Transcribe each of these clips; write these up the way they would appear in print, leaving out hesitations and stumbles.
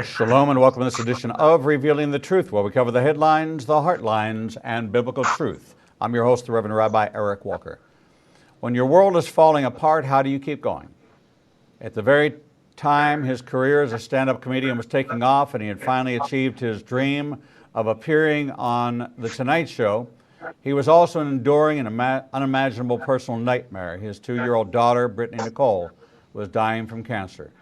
Shalom and welcome to this edition of Revealing the Truth, where we cover the headlines, the heartlines, and biblical truth. I'm your host, the Reverend Rabbi Eric Walker. When your world is falling apart, how do you keep going? At the very time his career as a stand-up comedian was taking off and he had finally achieved his dream of appearing on The Tonight Show, he was also enduring an unimaginable personal nightmare. His 2-year-old daughter, Brittany Nicole, was dying from cancer.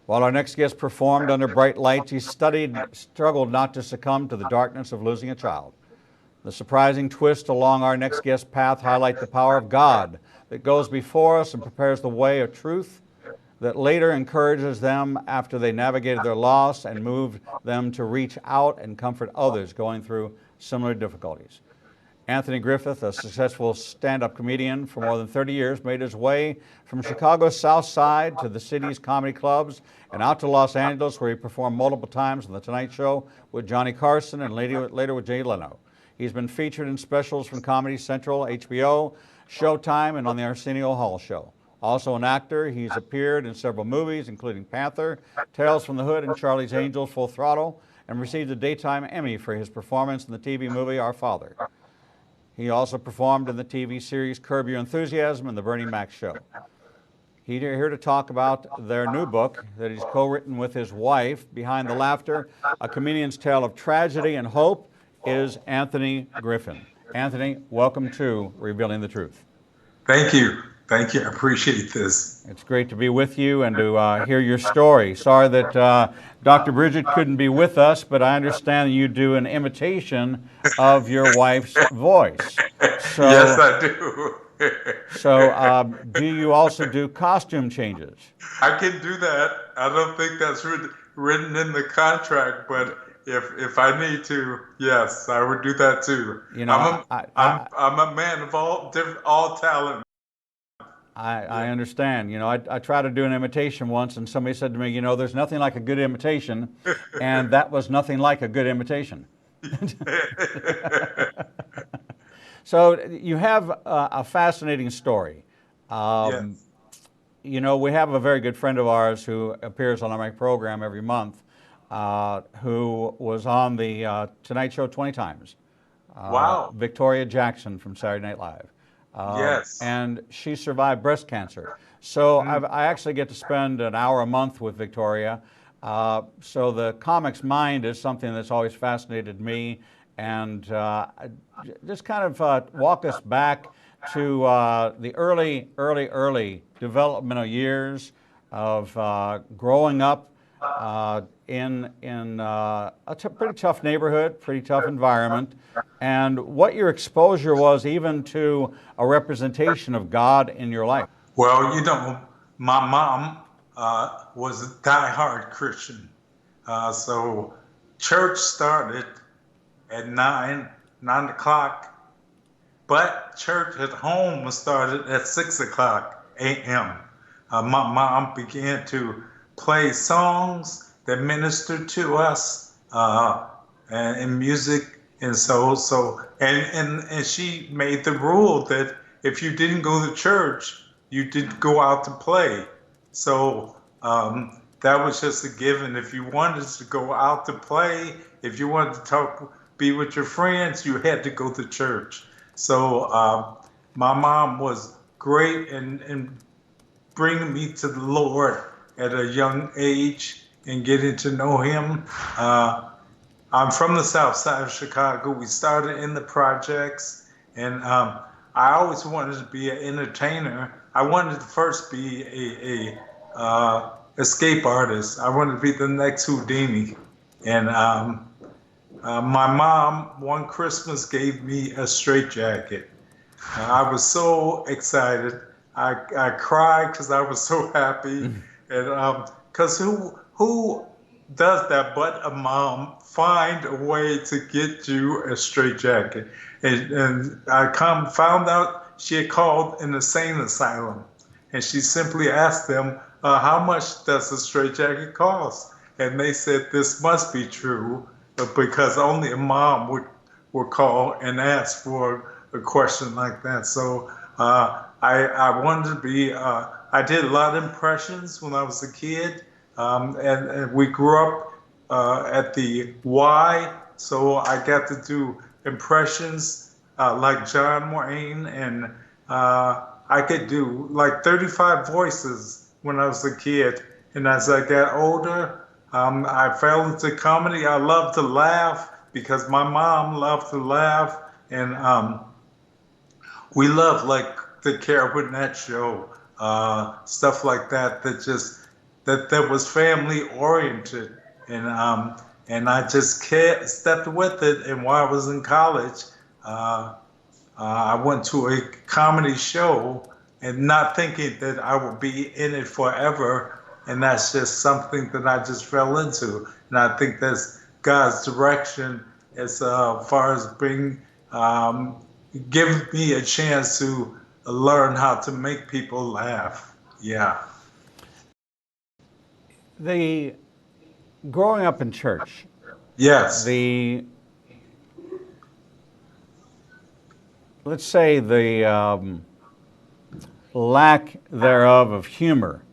While our next guest performed under bright lights, he struggled not to succumb to the darkness of losing a child. The surprising twist along our next guest's path highlight the power of God that goes before us and prepares the way of truth that later encourages them after they navigated their loss and moved them to reach out and comfort others going through similar difficulties. Anthony Griffith, a successful stand-up comedian for more than 30 years, made his way from Chicago's South Side to the city's comedy clubs and out to Los Angeles, where he performed multiple times on The Tonight Show with Johnny Carson and later with Jay Leno. He's been featured in specials from Comedy Central, HBO, Showtime, and on the Arsenio Hall Show. Also an actor, he's appeared in several movies, including Panther, Tales from the Hood, and Charlie's Angels Full Throttle, and received a Daytime Emmy for his performance in the TV movie Our Father. He also performed in the TV series Curb Your Enthusiasm and The Bernie Mac Show. He's here to talk about their new book that he's co-written with his wife, Behind the Laughter, A Comedian's Tale of Tragedy and Hope, is Anthony Griffin. Anthony, welcome to Revealing the Truth. Thank you. Thank you. I appreciate this. It's great to be with you and to hear your story. Sorry that Dr. Bridget couldn't be with us, but I understand you do an imitation of your wife's voice. So, yes, I do. So do you also do costume changes? I can do that. I don't think that's written in the contract, but if I need to, yes, I would do that too. You know, I'm a man of all talent. I understand. You know, I tried to do an imitation once, and somebody said to me, you know, there's nothing like a good imitation, and that was nothing like a good imitation. So you have a fascinating story. Yes. You know, we have a very good friend of ours who appears on my program every month, who was on the Tonight Show 20 times. Wow. Victoria Jackson from Saturday Night Live. Yes. And she survived breast cancer. So I actually get to spend an hour a month with Victoria. So the comics mind is something that's always fascinated me. And just kind of walk us back to the early developmental years of growing up in a pretty tough neighborhood, pretty tough environment, and what your exposure was even to a representation of God in your life. Well, you know, my mom was a diehard Christian. So church started at 9 o'clock, but church at home started at 6 o'clock a.m. My mom began to play songs that ministered to us, and music, and and she made the rule that if you didn't go to church, you didn't go out to play. So that was just a given. If you wanted to go out to play, if you wanted to be with your friends, you had to go to church. So my mom was great in bringing me to the Lord at a young age and getting to know him. I'm from the South Side of Chicago. We started in the projects, and I always wanted to be an entertainer. I wanted to first be a escape artist. I wanted to be the next Houdini. And my mom, one Christmas, gave me a straitjacket. I was so excited. I cried because I was so happy. And because who does that but a mom find a way to get you a straitjacket? And I found out she had called an insane asylum, and she simply asked them, how much does a straitjacket cost? And they said, this must be true, because only a mom would call and ask for a question like that. So I wanted to be, I did a lot of impressions when I was a kid. and we grew up at the Y, so I got to do impressions like John Wayne, and I could do like 35 voices when I was a kid. And as I got older, I fell into comedy. I love to laugh because my mom loved to laugh, and we love like the Carol Burnett show, stuff like that. That was family oriented, and I just stepped with it. And while I was in college, I went to a comedy show, and not thinking that I would be in it forever. And that's just something that I just fell into. And I think that's God's direction as far as being, give me a chance to learn how to make people laugh. Yeah. The growing up in church, Yes. let's say the lack thereof of humor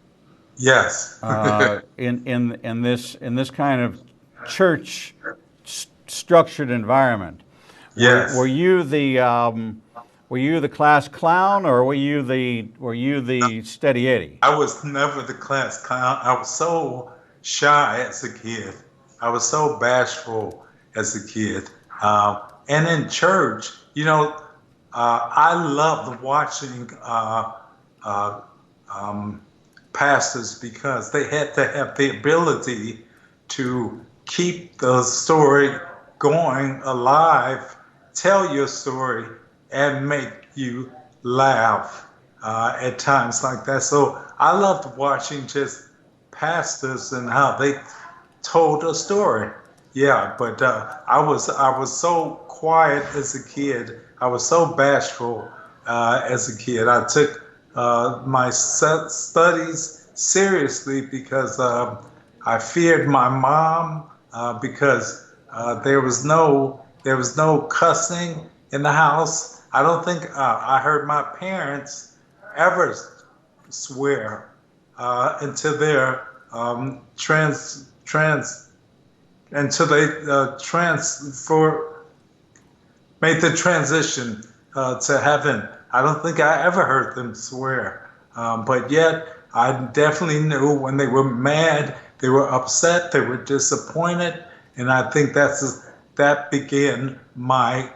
Yes. in this kind of church structured environment. Yes. Were you the class clown, or were you the steady Eddie? I was never the class clown. I was so shy as a kid. I was so bashful as a kid. And in church, I loved watching pastors because they had to have the ability to keep the story going alive, tell your story, and make you laugh at times like that. So I loved watching just pastors and how they told a story. Yeah, but I was so quiet as a kid. I was so bashful as a kid. I took my studies seriously because I feared my mom because there was no cussing in the house. I don't think I heard my parents ever swear until their until they made the transition to heaven. I don't think I ever heard them swear, but yet I definitely knew when they were mad, they were upset, they were disappointed, and I think that began my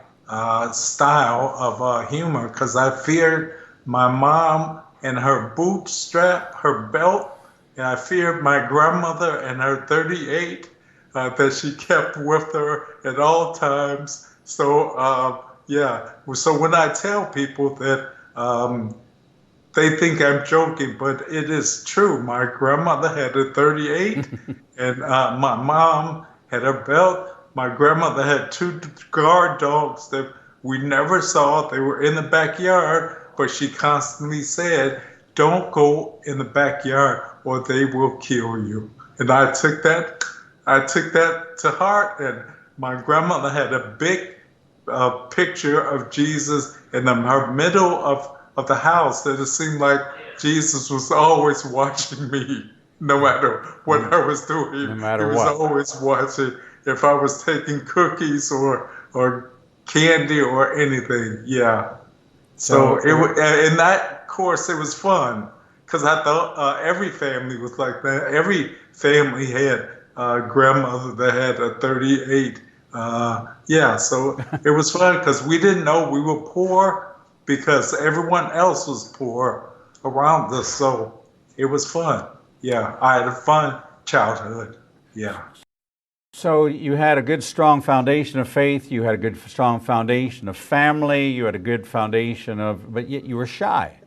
style of humor, because I feared my mom and her bootstrap, her belt, and I feared my grandmother and her 38 that she kept with her at all times. So yeah, so when I tell people that they think I'm joking, but it is true. My grandmother had a 38, and my mom had a belt. My grandmother had 2 guard dogs that we never saw. They were in the backyard, but she constantly said, "Don't go in the backyard or they will kill you." And I took that to heart. And my grandmother had a big picture of Jesus in her middle of the house, that it seemed like Jesus was always watching me, no matter what I was doing. No matter he was what. always watching if I was taking cookies or candy or anything. Yeah. So in that course, it was fun, because I thought every family was like that. Every family had a grandmother that had a 38. Yeah, so it was fun because we didn't know we were poor because everyone else was poor around us. So it was fun. Yeah, I had a fun childhood. Yeah. So you had a good, strong foundation of faith. You had a good, strong foundation of family. You had a good foundation but yet you were shy.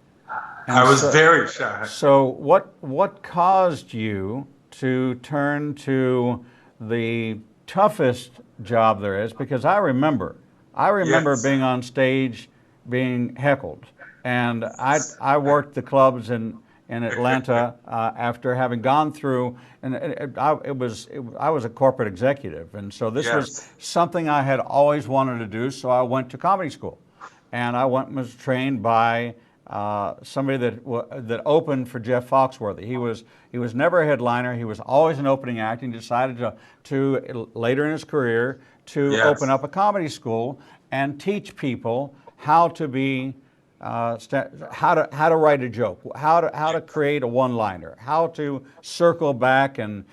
And I was very shy. So what caused you to turn to the toughest job there is? Because I remember Yes. being on stage, being heckled, and I worked the clubs in Atlanta after having gone through, and I was a corporate executive, and so this was Yes. something I had always wanted to do. So I went to comedy school, and I was trained by somebody that opened for Jeff Foxworthy. He was never a headliner. He was always an opening act. And he decided to later in his career to Yes. open up a comedy school and teach people how to be how to write a joke, how to create a one-liner, how to circle back and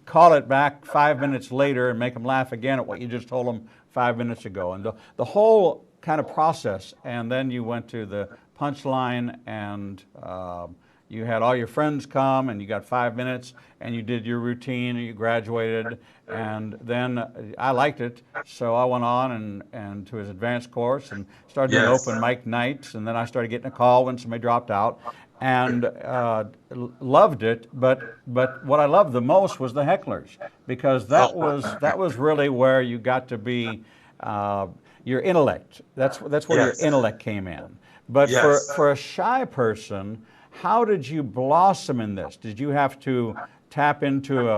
call it back 5 minutes later and make them laugh again at what you just told them 5 minutes ago, and the whole kind of process. And then you went to the punchline, and you had all your friends come, and you got 5 minutes, and you did your routine, and you graduated, and then I liked it, so I went on and to his advanced course and started doing Yes. open mic nights, and then I started getting a call when somebody dropped out, and loved it. But what I loved the most was the hecklers, because that was really where you got to be your intellect. That's where Yes. your intellect came in. But Yes. for a shy person, how did you blossom in this? Did you have to tap into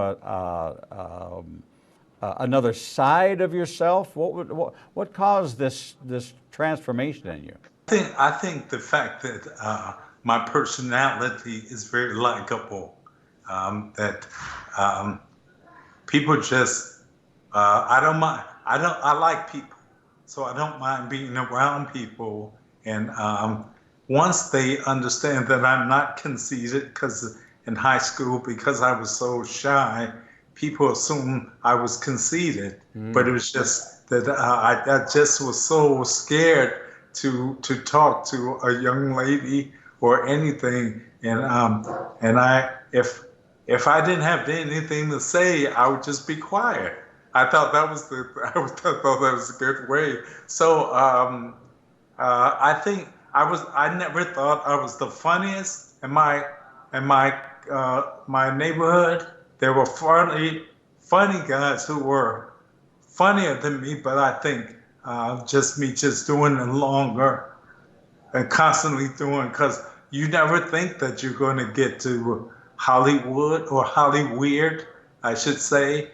another side of yourself? What caused this transformation in you? I think the fact that my personality is very likable, that people just I don't mind. I like people, so I don't mind being around people. And once they understand that I'm not conceited, because in high school, because I was so shy, people assumed I was conceited. But it was just that I just was so scared to talk to a young lady or anything. And if I didn't have anything to say, I would just be quiet. I thought that was thought that was a good way. So I think I never thought I was the funniest in my my neighborhood. There were funny guys who were funnier than me, but I think just me just doing it longer and constantly doing, because you never think that you're going to get to Hollywood or Hollyweird, I should say.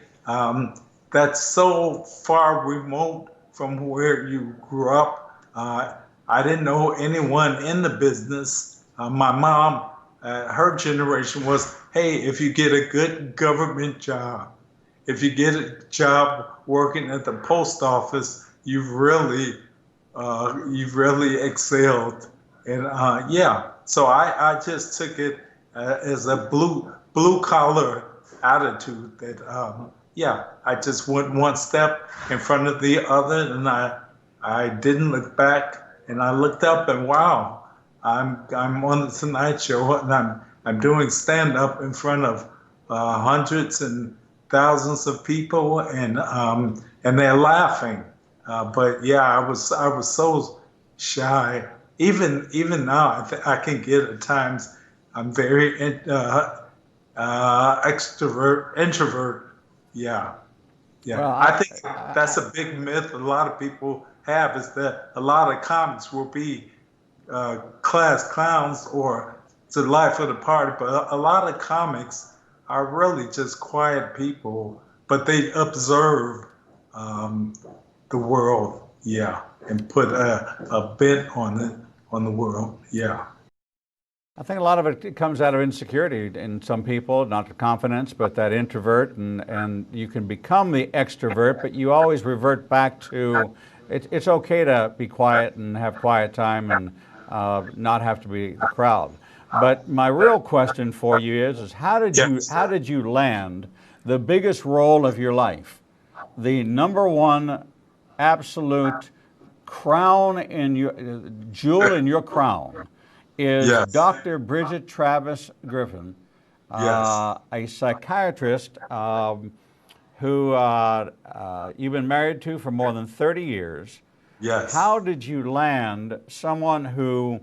That's so far remote from where you grew up. I didn't know anyone in the business. My mom, her generation was, hey, if you get a good government job, if you get a job working at the post office, you've really excelled. And yeah, so I just took it as a blue collar attitude that yeah, I just went one step in front of the other, and I didn't look back, and I looked up, and wow, I'm on the Tonight Show, and I'm doing stand up in front of hundreds and thousands of people, and they're laughing. But yeah, I was so shy. Even now, I can get at times. I'm very introvert. Yeah, yeah. Well, I think that's a big myth a lot of people have, is that a lot of comics will be class clowns or it's the life of the party, but a lot of comics are really just quiet people, but they observe the world, yeah, and put a bent on the world, yeah. I think a lot of it comes out of insecurity in some people, not the confidence, but that introvert, and you can become the extrovert, but you always revert back to it's okay to be quiet and have quiet time and not have to be the crowd. But my real question for you is how did you land the biggest role of your life, the number one absolute crown in your jewel in your crown? Is Yes. Dr. Bridget Travis Griffin, Yes. a psychiatrist who you've been married to for more than 30 years. Yes. How did you land someone who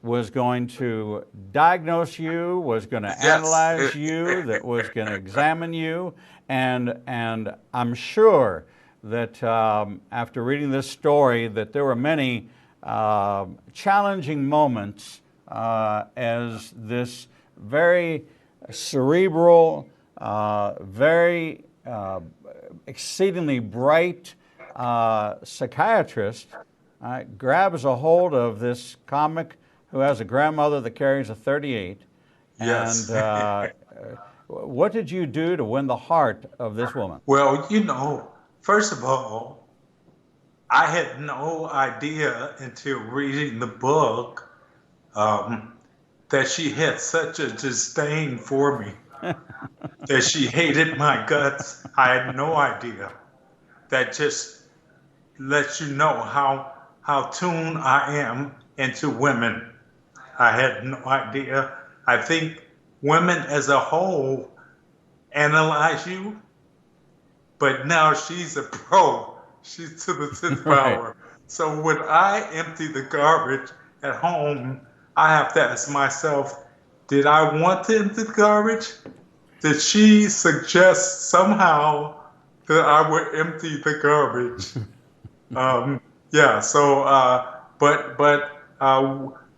was going to diagnose you, was going to analyze you, that was going to examine you, and I'm sure that after reading this story that there were many challenging moments as this very cerebral, very exceedingly bright psychiatrist grabs a hold of this comic who has a grandmother that carries a 38. Yes. And what did you do to win the heart of this woman? Well, first of all, I had no idea until reading the book that she had such a disdain for me, that she hated my guts. I had no idea. That just lets you know how tuned I am into women. I had no idea. I think women as a whole analyze you, but now she's a pro. She's to the 10th power. Right. So when I empty the garbage at home, I have to ask myself, did I want to empty the garbage? Did she suggest somehow that I would empty the garbage? But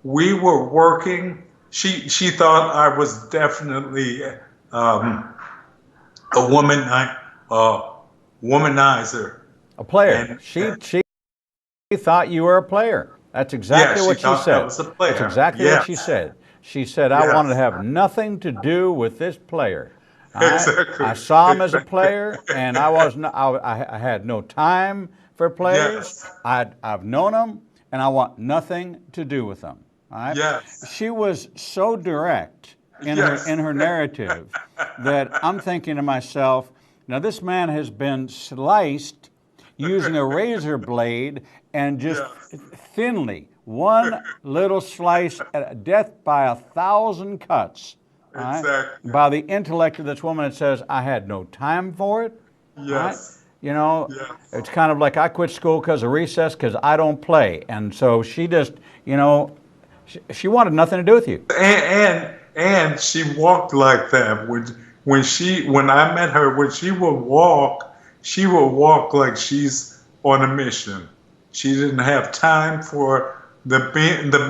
we were working. She thought I was definitely a womanizer. A player. And she thought you were a player. That's exactly what she said. I was a player. That's exactly what she said. She said, I wanted to have nothing to do with this player. Exactly. I saw him as a player, and I had no time for players. Yes. I've known them, and I want nothing to do with them. All right? Yes. She was so direct in her narrative that I'm thinking to myself, now this man has been sliced using a razor blade and just thinly, one little slice, death by 1,000 cuts. Exactly. Right? By the intellect of this woman, it says, I had no time for it. Yes. Right? It's kind of like I quit school because of recess because I don't play. And so she just, she wanted nothing to do with you. And she walked like that. When I met her, when she would walk like she's on a mission. She didn't have time for the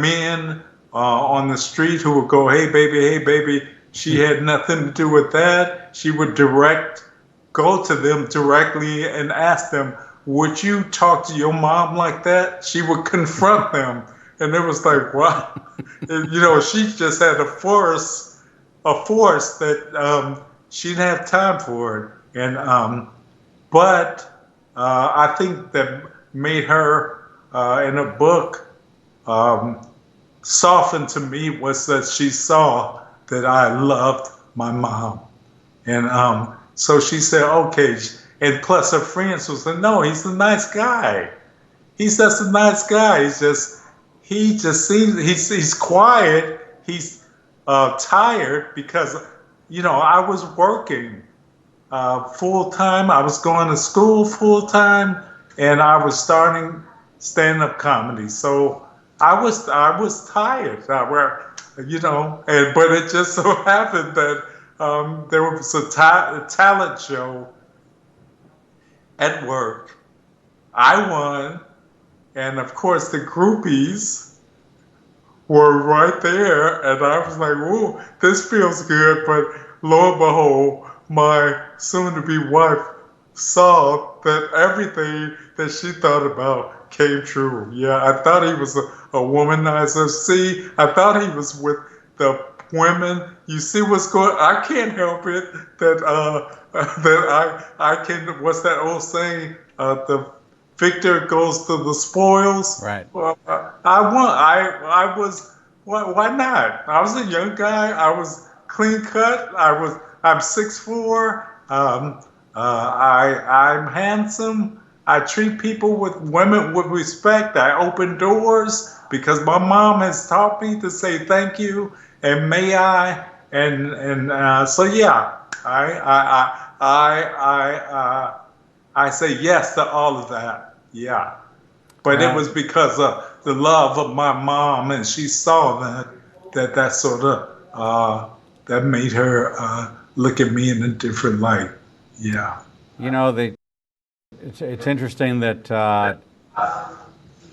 men on the street who would go, hey baby. She had nothing to do with that. She would go to them directly and ask them, would you talk to your mom like that? She would confront them. And it was like, wow. She just had a force that she didn't have time for it. And but I think that made her in a book soften to me was that she saw that I loved my mom. And so she said, okay. And plus her friends would say, no, he's a nice guy. He's just a nice guy. He just seems, he's quiet. He's tired because, I was working full time. I was going to school full time, and I was starting stand-up comedy. So I was tired. But it just so happened that there was a talent show at work. I won, and of course the groupies were right there, and I was like, "Ooh, this feels good." But lo and behold, my soon-to-be wife saw that everything that she thought about came true. Yeah, I thought he was a womanizer. See, I thought he was with the women. You see what's going? I can't help it that I can. What's that old saying? The victor goes to the spoils. Right. Well, I was. Why not? I was a young guy. I was clean cut. I'm 6'4". I'm handsome. I treat women with respect. I open doors because my mom has taught me to say thank you and may I. So yeah, I say yes to all of that. Yeah, but it was because of the love of my mom, and she saw that sort of that made her look at me in a different light. Yeah. It's interesting that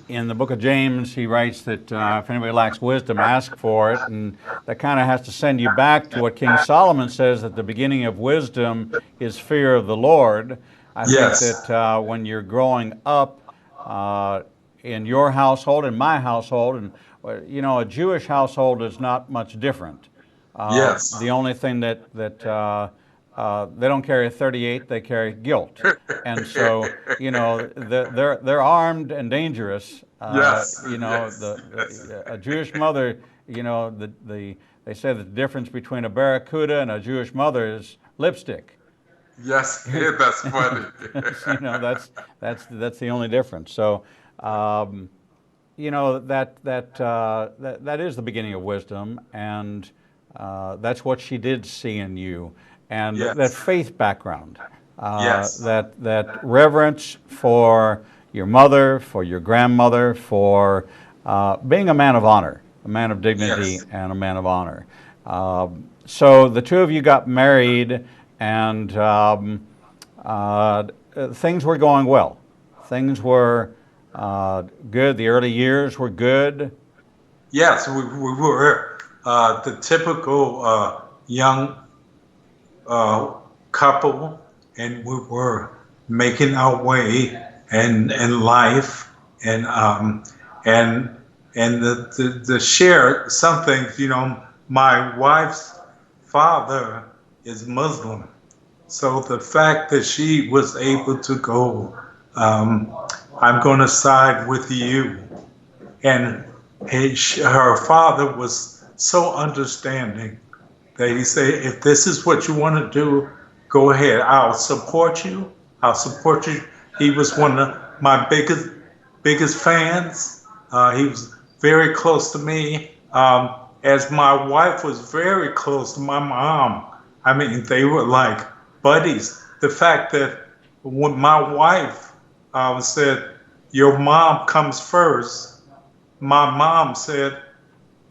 in the book of James, he writes that if anybody lacks wisdom, ask for it. And that kind of has to send you back to what King Solomon says, that the beginning of wisdom is fear of the Lord. I think that when you're growing up in your household, in my household, and a Jewish household is not much different. Yes. The only thing that they don't carry a 38, they carry guilt, and so they're armed and dangerous. Yes. Yes. A Jewish mother, they say the difference between a barracuda and a Jewish mother is lipstick. Yes. That's funny. That's the only difference. So, that is the beginning of wisdom, and that's what she did see in you, and Yes. that faith background, Yes. that reverence for your mother, for your grandmother, for being a man of honor, a man of dignity, Yes. and a man of honor. So the two of you got married, and things were going well. Things were good. The early years were good. Yes, we were the typical young couple, and we were making our way in life, and and the share some things. My wife's father is Muslim, so the fact that she was able to go, I'm going to side with you, and her father was so understanding that he said, if this is what you want to do, go ahead. I'll support you. I'll support you. He was one of my biggest fans. He was very close to me, as my wife was very close to my mom. I mean, they were like buddies. The fact that when my wife said, your mom comes first, my mom said,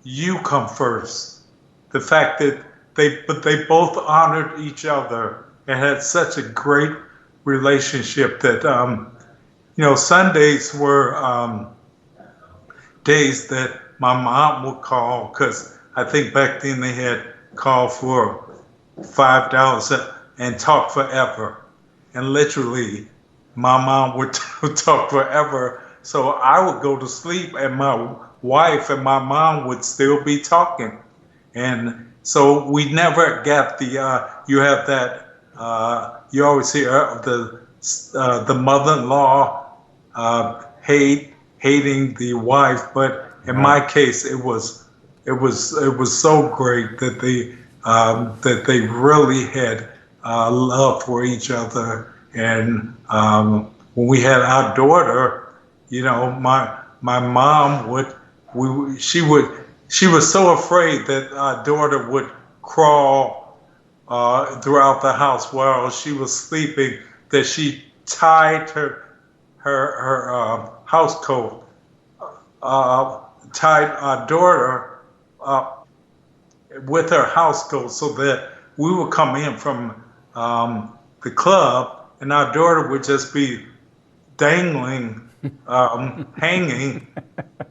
you come first. The fact that they both honored each other and had such a great relationship that Sundays were days that my mom would call, because I think back then they had called for $5 and talk forever, and literally my mom would talk forever. So I would go to sleep and my wife and my mom would still be talking. And so we never got you have that, you always hear of the mother-in-law hating the wife, but in my case, it was so great that they really had love for each other. And when we had our daughter, my mom she was so afraid that our daughter would crawl throughout the house while she was sleeping, that she tied her house coat, tied our daughter up with her house coat, so that we would come in from the club and our daughter would just be dangling, hanging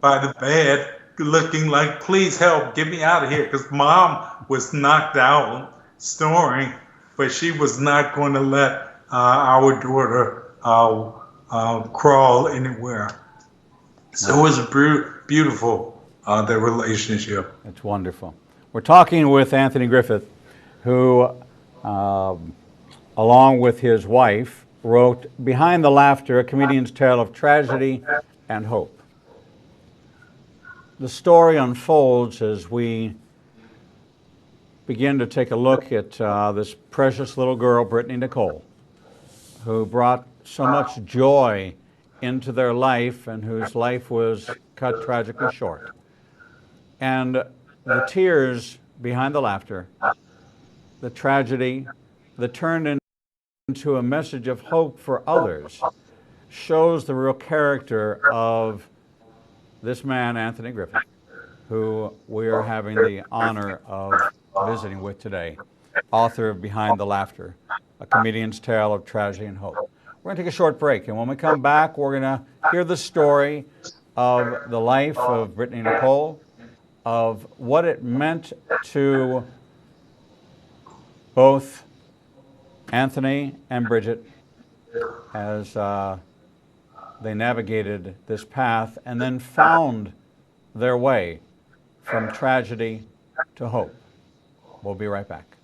by the bed, looking like, please help, get me out of here, because mom was knocked out, snoring, but she was not going to let our daughter crawl anywhere. So it was beautiful, their relationship. It's wonderful. We're talking with Anthony Griffith, who, along with his wife, wrote Behind the Laughter, a comedian's tale of tragedy and hope. The story unfolds as we begin to take a look at this precious little girl, Brittany Nicole, who brought so much joy into their life and whose life was cut tragically short. And the tears behind the laughter, the tragedy that turned into a message of hope for others, shows the real character of this man, Anthony Griffith, who we are having the honor of visiting with today, author of Behind the Laughter, a comedian's tale of tragedy and hope. We're going to take a short break, and when we come back, we're going to hear the story of the life of Brittany Nicole, of what it meant to both Anthony and Bridget as they navigated this path and then found their way from tragedy to hope. We'll be right back.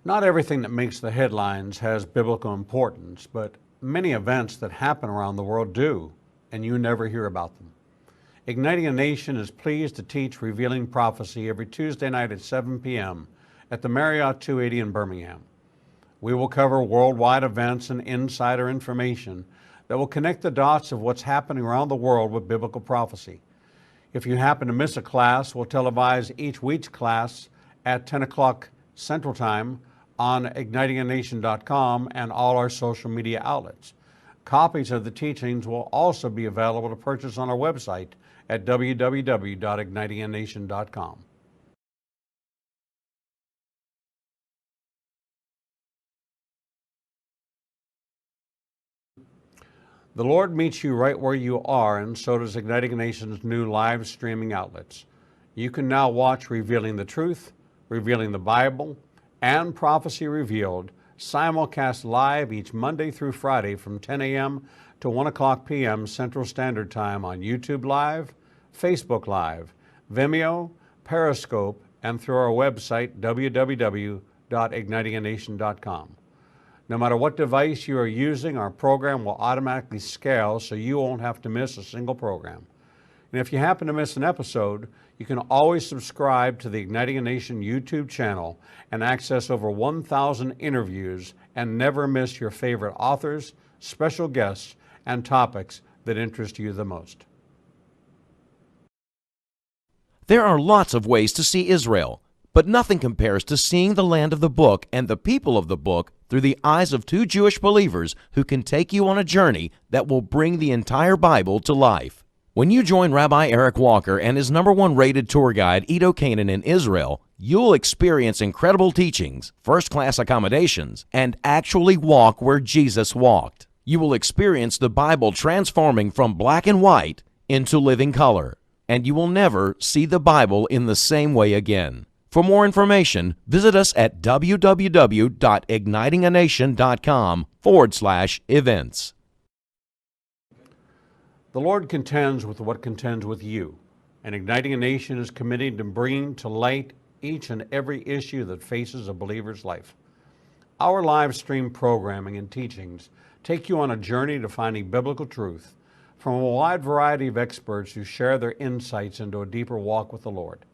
Not everything that makes the headlines has biblical importance, but many events that happen around the world do, and you never hear about them. Igniting a Nation is pleased to teach Revealing Prophecy every Tuesday night at 7 p.m. at the Marriott 280 in Birmingham. We will cover worldwide events and insider information that will connect the dots of what's happening around the world with biblical prophecy. If you happen to miss a class, we'll televise each week's class at 10 o'clock Central Time on ignitinganation.com and all our social media outlets. Copies of the teachings will also be available to purchase on our website at www.ignitinganation.com. The Lord meets you right where you are, and so does Igniting a Nation's new live streaming outlets. You can now watch Revealing the Truth, Revealing the Bible, and Prophecy Revealed simulcast live each Monday through Friday from 10 a.m. to 1 o'clock p.m. Central Standard Time on YouTube Live, Facebook Live, Vimeo, Periscope, and through our website, www.ignitinganation.com. No matter what device you are using, our program will automatically scale so you won't have to miss a single program. And if you happen to miss an episode, you can always subscribe to the Igniting a Nation YouTube channel and access over 1,000 interviews and never miss your favorite authors, special guests, and topics that interest you the most. There are lots of ways to see Israel, but nothing compares to seeing the land of the book and the people of the book through the eyes of two Jewish believers who can take you on a journey that will bring the entire Bible to life. When you join Rabbi Eric Walker and his #1 rated tour guide, Edo Canaan, in Israel, you'll experience incredible teachings, first-class accommodations, and actually walk where Jesus walked. You will experience the Bible transforming from black and white into living color, and you will never see the Bible in the same way again. For more information, visit us at www.ignitinganation.com/events. The Lord contends with what contends with you, and Igniting a Nation is committed to bringing to light each and every issue that faces a believer's life. Our live stream programming and teachings take you on a journey to finding biblical truth from a wide variety of experts who share their insights into a deeper walk with the Lord.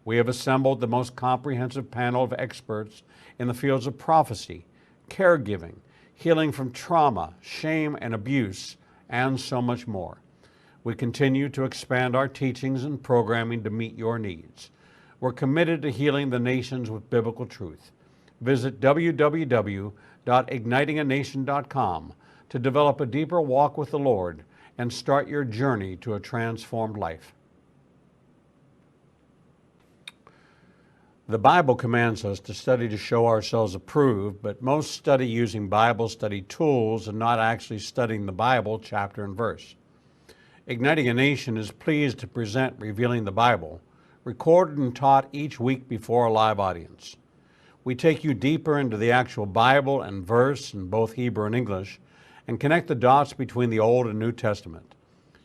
We have assembled the most comprehensive panel of experts in the fields of prophecy, caregiving, healing from trauma, shame, and abuse, and so much more. We continue to expand our teachings and programming to meet your needs. We're committed to healing the nations with biblical truth. Visit www.ignitinganation.com to develop a deeper walk with the Lord and start your journey to a transformed life. The Bible commands us to study to show ourselves approved, but most study using Bible study tools and not actually studying the Bible chapter and verse. Igniting a Nation is pleased to present Revealing the Bible, recorded and taught each week before a live audience. We take you deeper into the actual Bible and verse in both Hebrew and English and connect the dots between the Old and New Testament.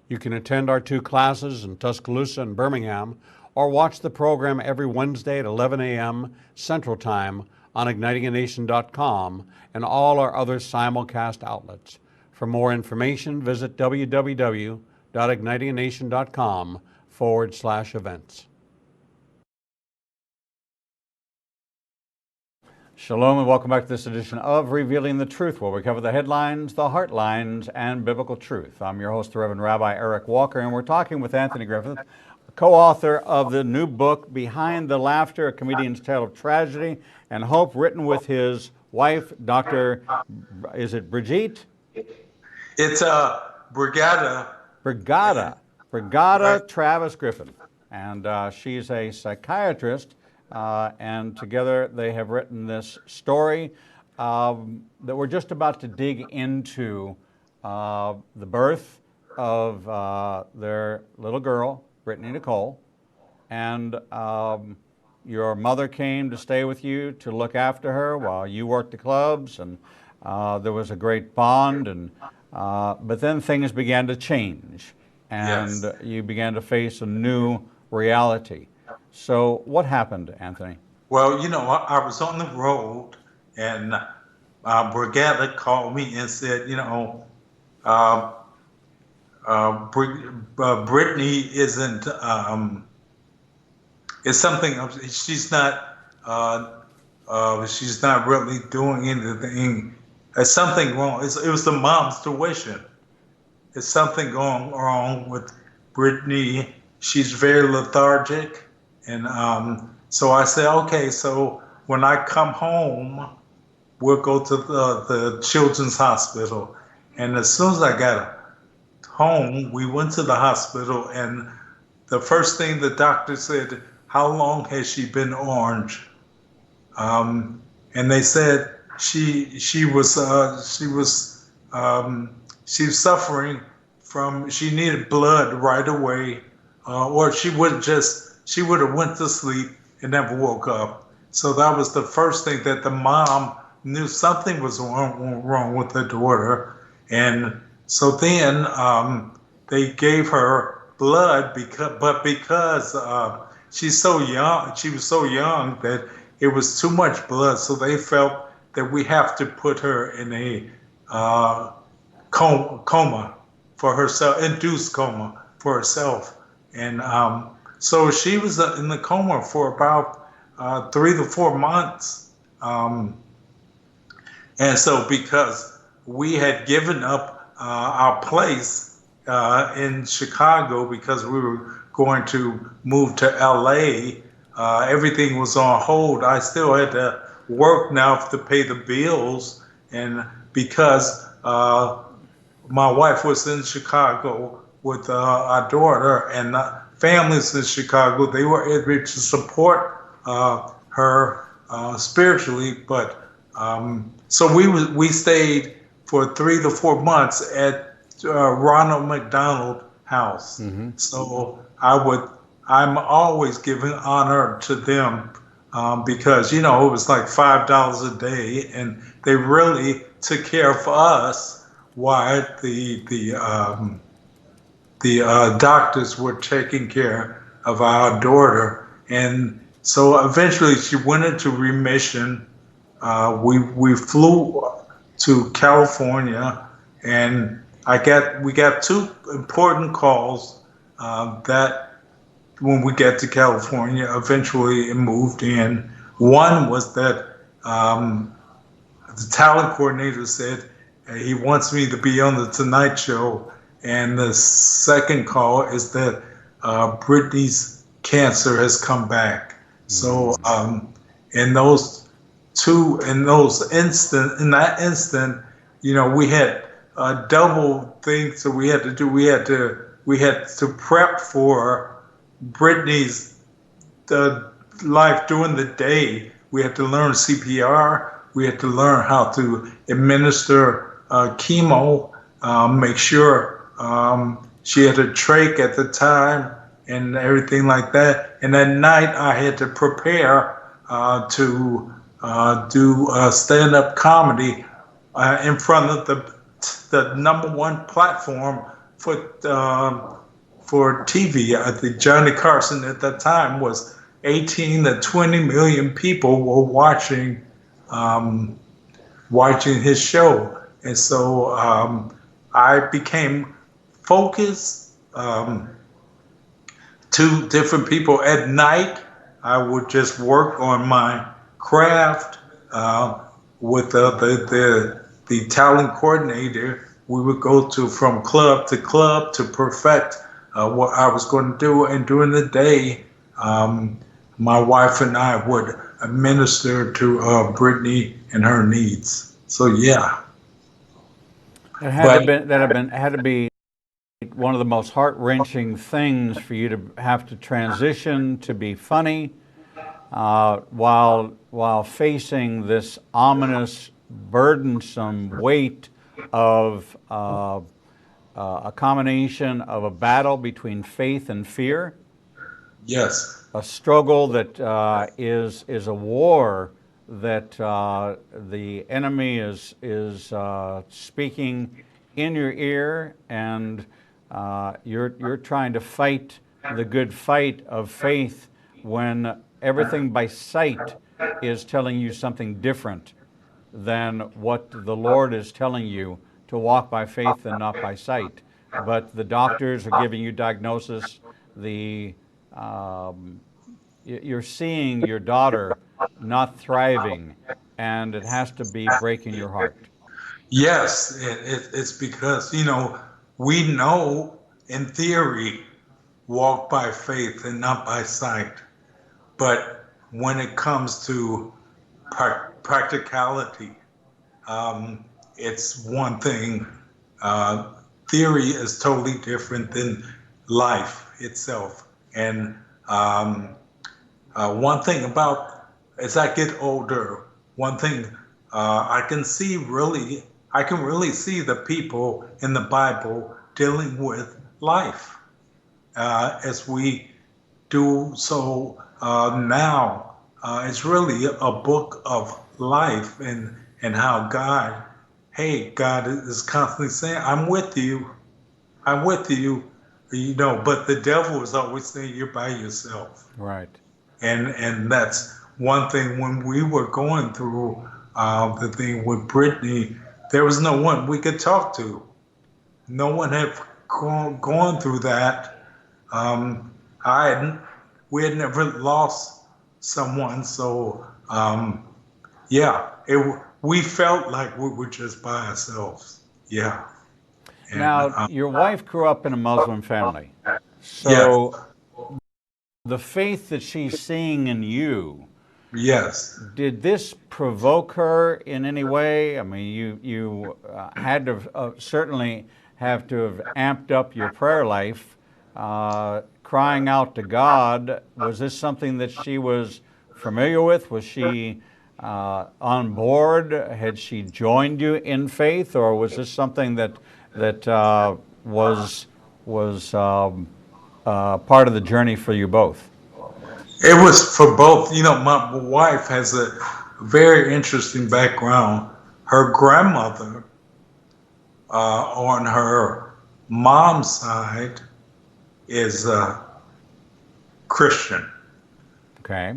You can attend our 2 classes in Tuscaloosa and Birmingham, or watch the program every Wednesday at 11 a.m. Central Time on ignitinganation.com and all our other simulcast outlets. For more information, visit www.ignitinganation.com/events. Shalom and welcome back to this edition of Revealing the Truth, where we cover the headlines, the heartlines, and biblical truth. I'm your host, the Reverend Rabbi Eric Walker, and we're talking with Anthony Griffith, co-author of the new book, Behind the Laughter, A Comedian's Tale of Tragedy and Hope, written with his wife, Dr. Is it Brigitte? It's Brigada. Brigada Travis Griffin. And she's a psychiatrist, and together they have written this story that we're just about to dig into the birth of their little girl, Brittany Nicole, and your mother came to stay with you to look after her while you worked the clubs, and there was a great bond, and But then things began to change, and Yes. you began to face a new reality. So what happened, Anthony? Well, I was on the road, and Brigada called me and said, uh, Brittany isn't. It's something. She's not really doing anything. There's something wrong. It was the mom's tuition. There's something going wrong with Brittany. She's very lethargic. And so I said, okay, so when I come home, we'll go to the children's hospital. And as soon as I got home, we went to the hospital. And the first thing the doctor said, how long has she been orange? And they said she was suffering from, she needed blood right away, or she would have went to sleep and never woke up. So that was the first thing that the mom knew something was wrong with the daughter. And so then they gave her blood because she's so young, she was so young that it was too much blood. So they felt that we have to put her in a coma for herself, induced coma for herself. And so she was in the coma for about 3 to 4 months. And so because we had given up our place in Chicago because we were going to move to LA, everything was on hold. I still had to work now to pay the bills. And because my wife was in Chicago with our daughter and families in Chicago, they were able to support her spiritually. But so we stayed for 3 to 4 months at Ronald McDonald House. Mm-hmm. So I'm always giving honor to them because it was like $5 a day, and they really took care of us while the doctors were taking care of our daughter. And so eventually she went into remission. We flew to California, and we got 2 important calls that when we get to California, eventually it moved in. One was that the talent coordinator said he wants me to be on the Tonight Show. And the second call is that Brittany's cancer has come back. Mm-hmm. So in that instant, we had double things that we had to do. We had to prep for Brittany's life during the day. We had to learn CPR. We had to learn how to administer chemo, make sure she had a trach at the time and everything like that. And at night I had to prepare to do stand-up comedy in front of the number 1 platform for TV. The Johnny Carson at that time was 18 to 20 million people were watching his show. And so I became focused. 2 different people at night. I would just work on my craft with the talent coordinator. We would go from club to club to perfect what I was going to do. And during the day, my wife and I would administer to Brittany and her needs. So yeah. It had to be one of the most heart-wrenching things for you to have to transition to be funny while facing this ominous, burdensome weight of a combination of a battle between faith and fear. Yes. A struggle that is a war that the enemy is speaking in your ear, and you're trying to fight the good fight of faith when everything by sight is telling you something different than what the Lord is telling you, to walk by faith and not by sight. But the doctors are giving you diagnosis. You're seeing your daughter not thriving, and it has to be breaking your heart. Yes, it's because, we know in theory, walk by faith and not by sight. But when it comes to practicality, it's one thing. Theory is totally different than life itself. And one thing about, as I get older, one thing I can really see the people in the Bible dealing with life as we do so now. It's really a book of life, and how God is constantly saying, I'm with you, but the devil is always saying you're by yourself. Right. And that's one thing. When we were going through the thing with Brittany, there was no one we could talk to. No one had gone through that. We had never lost someone, so we felt like we were just by ourselves. Yeah. And, now, your wife grew up in a Muslim family, so yeah. The faith that she's seeing in you, yes, did this provoke her in any way? I mean, you had to certainly have to have amped up your prayer life, crying out to God. Was this something that she was familiar with? Was she on board? Had she joined you in faith, or was this something that was part of the journey for you both? It was for both. My wife has a very interesting background. Her grandmother, on her mom's side, is Christian. Okay.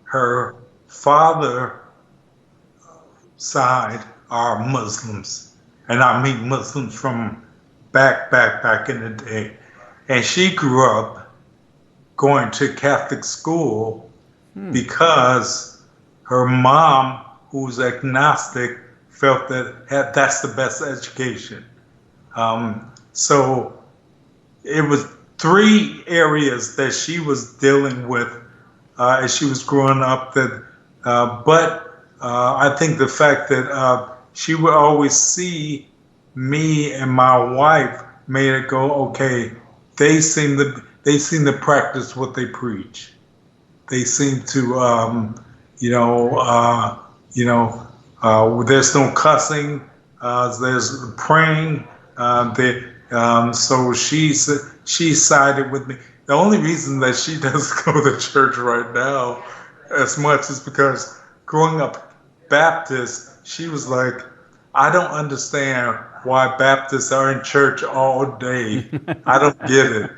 Her father side are Muslims, and I mean Muslims from back in the day. And she grew up going to Catholic school because her mom, who's agnostic, felt that that's the best education. So it was 3 areas that she was dealing with as she was growing up. But I think the fact that she would always see me and my wife made it go, okay, they seem to practice what they preach. They seem to, there's no cussing, there's praying. So she sided with me. The only reason that she doesn't go to church right now as much is because growing up Baptist, she was like, I don't understand why Baptists are in church all day. I don't get it.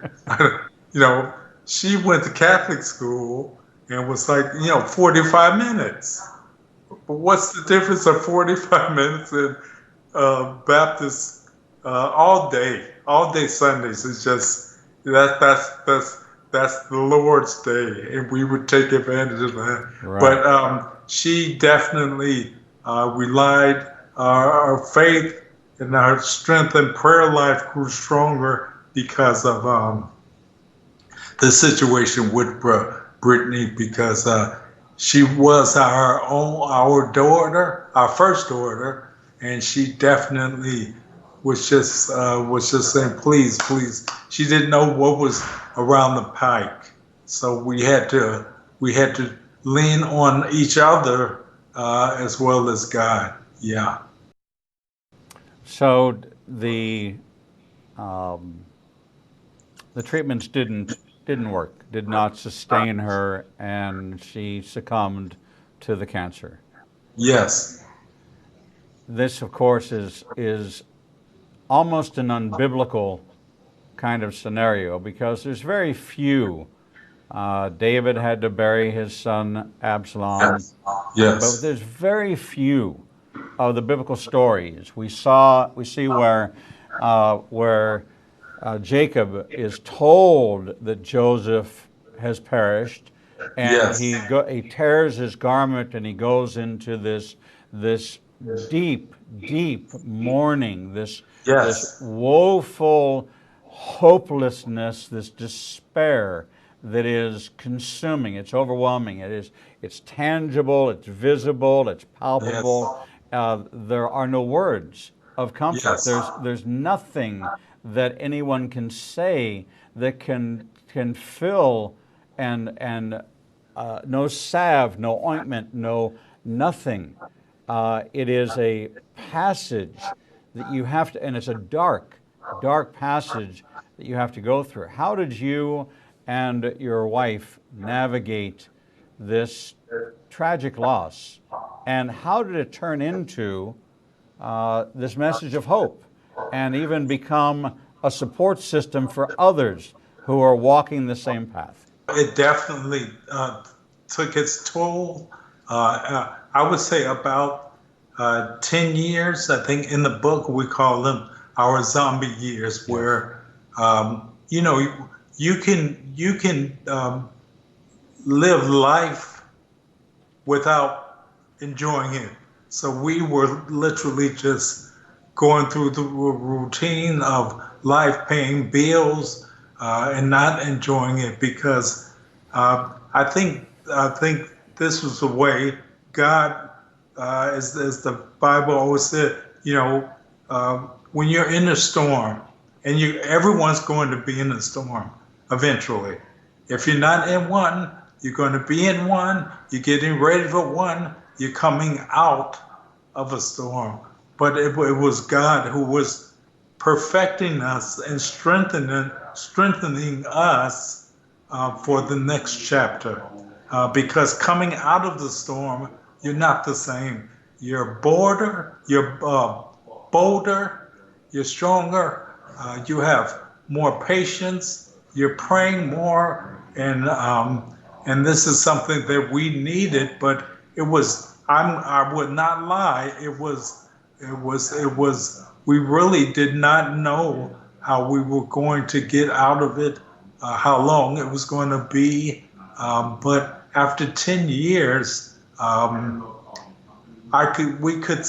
She went to Catholic school and was like, 45 minutes. But what's the difference of 45 minutes in Baptist all day Sundays? It's just that's the Lord's day, and we would take advantage of that. Right. But she definitely relied. Our faith and our strength and prayer life grew stronger because of the situation with Brittany, because she was our daughter, our first daughter, and she definitely was just saying, please. She didn't know what was around the pike, so we had to lean on each other as well as God. Yeah. So the treatments didn't work, did not sustain her, and she succumbed to the cancer. Yes. This, of course, is almost an unbiblical kind of scenario because there's very few. David had to bury his son Absalom, but there's very few of the biblical stories. We see where Jacob is told that Joseph has perished, and he tears his garment and he goes into this deep mourning, this woeful hopelessness, this despair that is consuming. It's overwhelming. It's tangible. It's visible. It's palpable. There are no words of comfort. There's nothing that anyone can say that can fill and no salve, no ointment, no nothing. It is a passage that you have to, and it's a dark passage that you have to go through. How did you and your wife navigate this tragic loss, and how did it turn into this message of hope and even become a support system for others who are walking the same path? It definitely took its toll. I would say about 10 years. I think in the book we call them our zombie years, where you can live life without enjoying it. So we were literally just going through the routine of life, paying bills, and not enjoying it because I think this was the way God, as the Bible always said, when you're in a storm, and everyone's going to be in a storm eventually. If you're not in one, you're going to be in one. You're getting ready for one. You're coming out of a storm. But it was God who was perfecting us and strengthening us for the next chapter. Because coming out of the storm, you're not the same. You're bolder, you're stronger, you have more patience, you're praying more, and this is something that we needed. But it was, I would not lie, it was. We really did not know how we were going to get out of it, how long it was going to be. But after 10 years, we could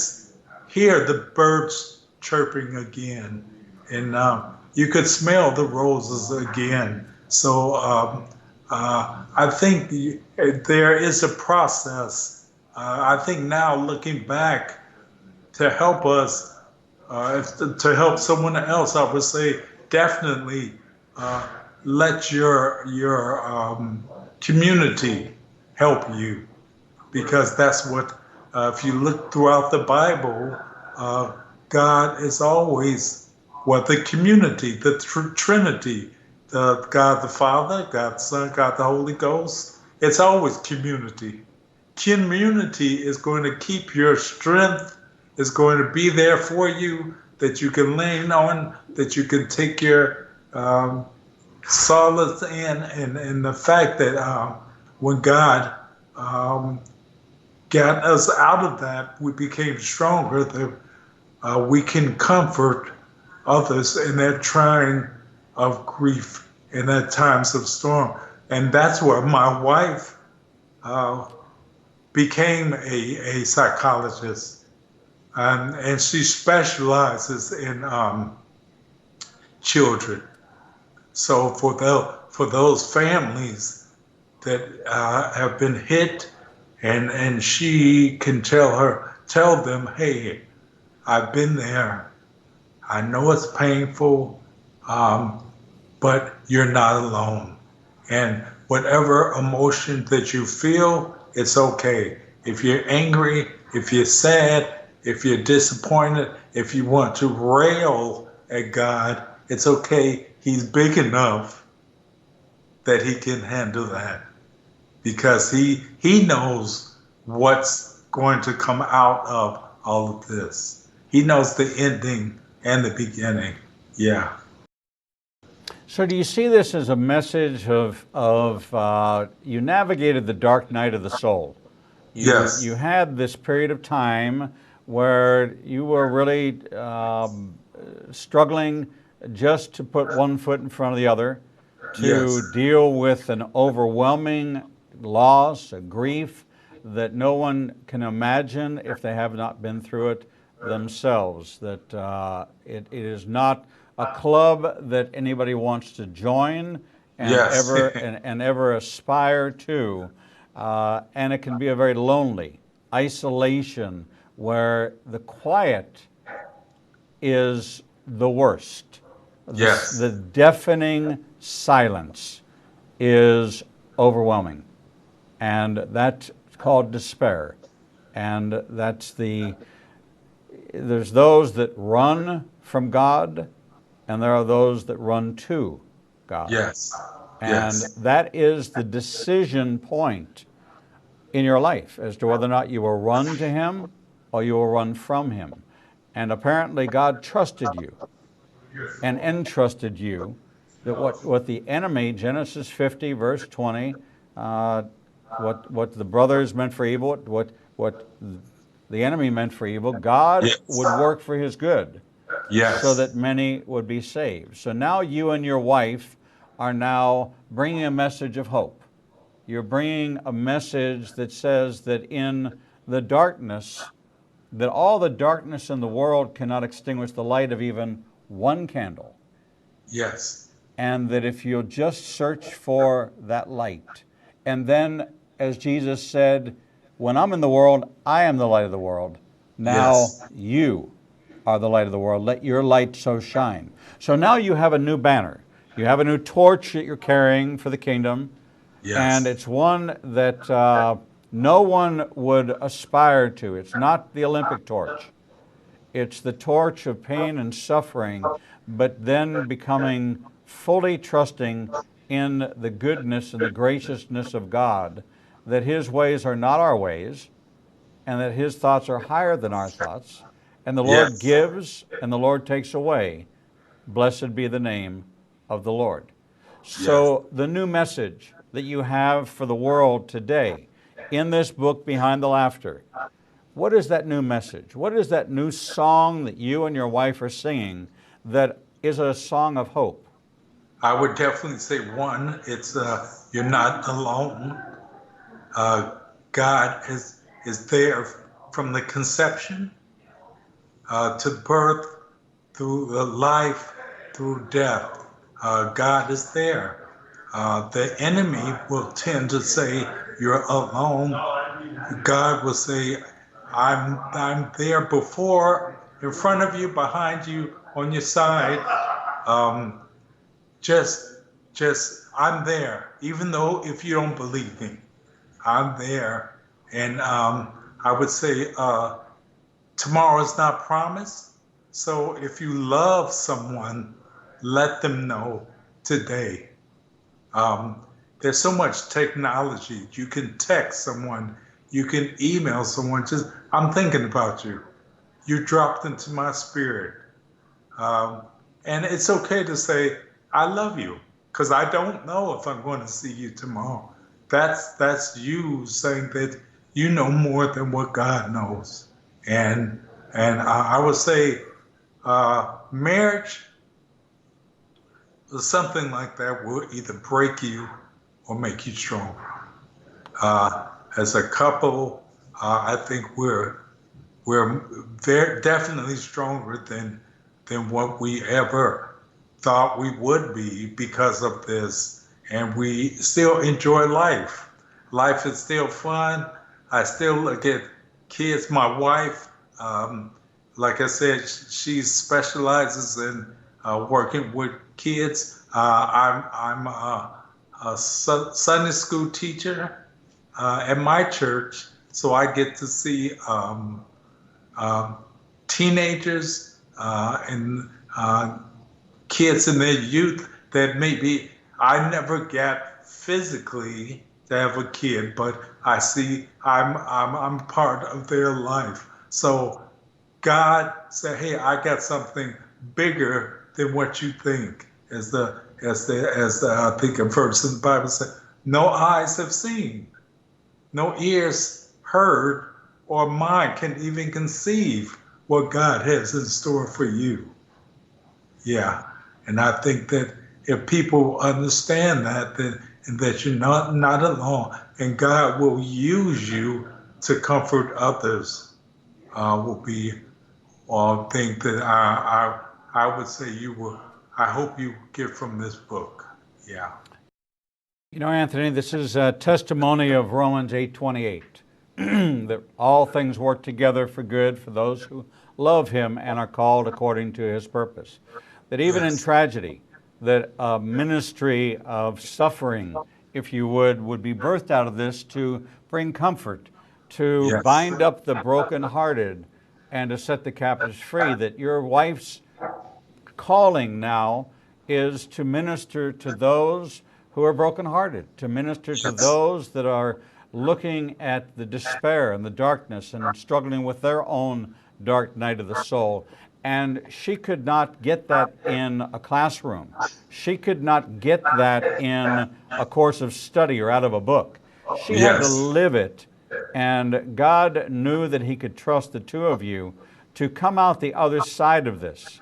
hear the birds chirping again, and you could smell the roses again. So I think there is a process. I think now looking back, to help us, to help someone else, I would say definitely let your community help you, because that's what, if you look throughout the Bible, God is always the community, the Trinity, God the Father, God the Son, God the Holy Ghost. It's always community. Community is going to keep your strength, is going to be there for you, that you can lean on, that you can take your solace in, and the fact that when God got us out of that, we became stronger, that we can comfort others in their trying of grief, in their times of storm. And that's where my wife became a psychologist. And she specializes in children. So for those families that have been hit, and she can tell them, hey, I've been there. I know it's painful, but you're not alone. And whatever emotion that you feel, it's okay. If you're angry, if you're sad, if you're disappointed, if you want to rail at God, it's okay. He's big enough that he can handle that, because he knows what's going to come out of all of this. He knows the ending, and the beginning. Yeah. So do you see this as a message of you navigated the dark night of the soul? You Yes. had this period of time where you were really struggling just to put one foot in front of the other, to Yes. deal with an overwhelming loss, a grief that no one can imagine if they have not been through it themselves. That it is not a club that anybody wants to join and Yes. ever aspire to, and it can be a very lonely isolation where the quiet is the worst. The Yes. deafening silence is overwhelming, and that's called despair. And there's those that run from God, and there are those that run to God. Yes. And Yes. that is the decision point in your life as to whether or not you will run to Him or you will run from Him. And apparently God trusted you and entrusted you that what the enemy, Genesis 50, verse 20, what the brothers meant for evil, what the enemy meant for evil, God Yes. would work for his good so Yes. that many would be saved. So now you and your wife are now bringing a message of hope. You're bringing a message that says that in the darkness, that all the darkness in the world cannot extinguish the light of even one candle. Yes. And that if you'll just search for that light, and then, as Jesus said, when I'm in the world, I am the light of the world. Now Yes. you are the light of the world. Let your light so shine. So now you have a new banner. You have a new torch that you're carrying for the kingdom, and Yes. it's one that no one would aspire to. It's not the Olympic torch. It's the torch of pain and suffering, but then becoming fully trusting in the goodness and the graciousness of God, that His ways are not our ways, and that His thoughts are higher than our thoughts. And the Lord Yes. gives and the Lord takes away. Blessed be the name of the Lord. Yes. So, the new message that you have for the world today in this book, Behind the Laughter, what is that new message? What is that new song that you and your wife are singing that is a song of hope? I would definitely say one, it's you're not alone. Uh, God is there from the conception to birth, through the life, through death. God is there. The enemy will tend to say you're alone. God will say, I'm there before, in front of you, behind you, on your side. Um, just I'm there, even though if you don't believe me, I'm there. And I would say tomorrow is not promised. So if you love someone, let them know today. Um, there's so much technology. You can text someone, you can email someone, just, I'm thinking about you. You dropped into my spirit. Um, and it's okay to say, I love you, because I don't know if I'm going to see you tomorrow. That's you saying that you know more than what God knows. And I would say marriage or something like that will either break you or make you stronger. As a couple, I think we're very definitely stronger than what we ever thought we would be because of this, and we still enjoy life. Life is still fun. I still look at kids. My wife, like I said, she specializes in working with kids. I'm a Sunday school teacher at my church, so I get to see um, teenagers and kids in their youth that maybe I never got physically to have a kid, but I see I'm part of their life. So God said, "Hey, I got something bigger than what you think. As I think a verse in the Bible said, no eyes have seen, no ears heard, or mind can even conceive what God has in store for you. Yeah. And I think that if people understand that, and that you're not alone, and God will use you to comfort others, will be all thing that I would say you will. I hope you get from this book. Yeah. You know, Anthony, this is a testimony of Romans 8:28, that all things work together for good for those who love him and are called according to his purpose. That even in tragedy, that a ministry of suffering, if you would be birthed out of this to bring comfort, to bind up the brokenhearted, and to set the captives free. That your wife's calling now is to minister to those who are brokenhearted, to minister to those that are looking at the despair and the darkness and struggling with their own dark night of the soul. And she could not get that in a classroom. She could not get that in a course of study or out of a book. She had to live it. And God knew that he could trust the two of you to come out the other side of this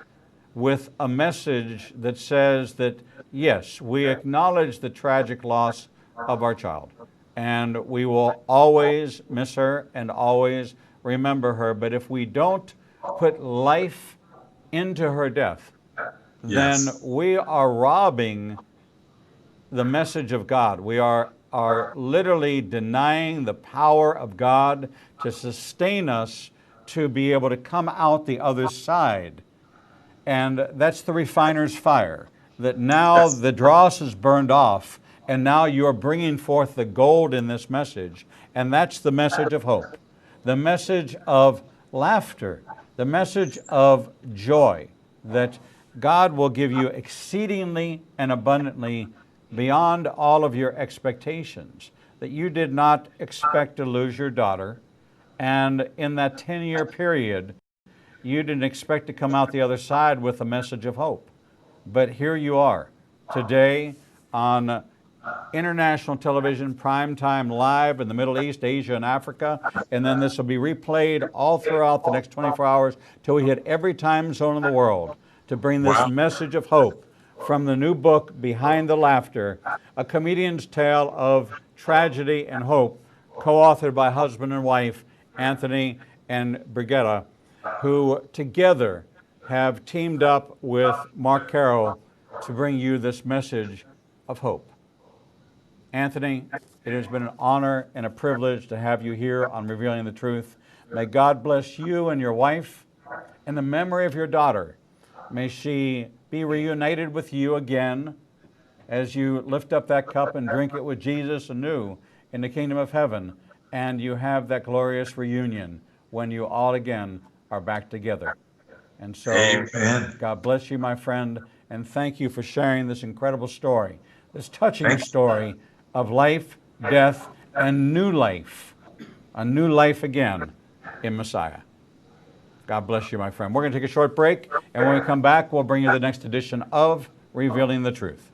with a message that says that, yes, we acknowledge the tragic loss of our child, and we will always miss her and always remember her. But if we don't put life into her death, then we are robbing the message of God. We are literally denying the power of God to sustain us to be able to come out the other side. And that's the refiner's fire, that now the dross is burned off, and now you're bringing forth the gold in this message. And that's the message of hope, the message of laughter, the message of joy, that God will give you exceedingly and abundantly beyond all of your expectations, that you did not expect to lose your daughter, and in that 10-year period, you didn't expect to come out the other side with a message of hope. But here you are today on international television, prime time live in the Middle East, Asia, and Africa. And then this will be replayed all throughout the next 24 hours till we hit every time zone in the world to bring this message of hope from the new book, Behind the Laughter, a comedian's tale of tragedy and hope, co-authored by husband and wife, Anthony and Brigitta, who together have teamed up with Mark Carroll to bring you this message of hope. Anthony, it has been an honor and a privilege to have you here on Revealing the Truth. May God bless you and your wife and the memory of your daughter. May she be reunited with you again as you lift up that cup and drink it with Jesus anew in the kingdom of heaven, and you have that glorious reunion when you all again are back together. And so, Amen. God bless you, my friend, and thank you for sharing this incredible story, this touching story of life, death, and new life, a new life again in Messiah. God bless you, my friend. We're going to take a short break, and when we come back, we'll bring you the next edition of Revealing the Truth.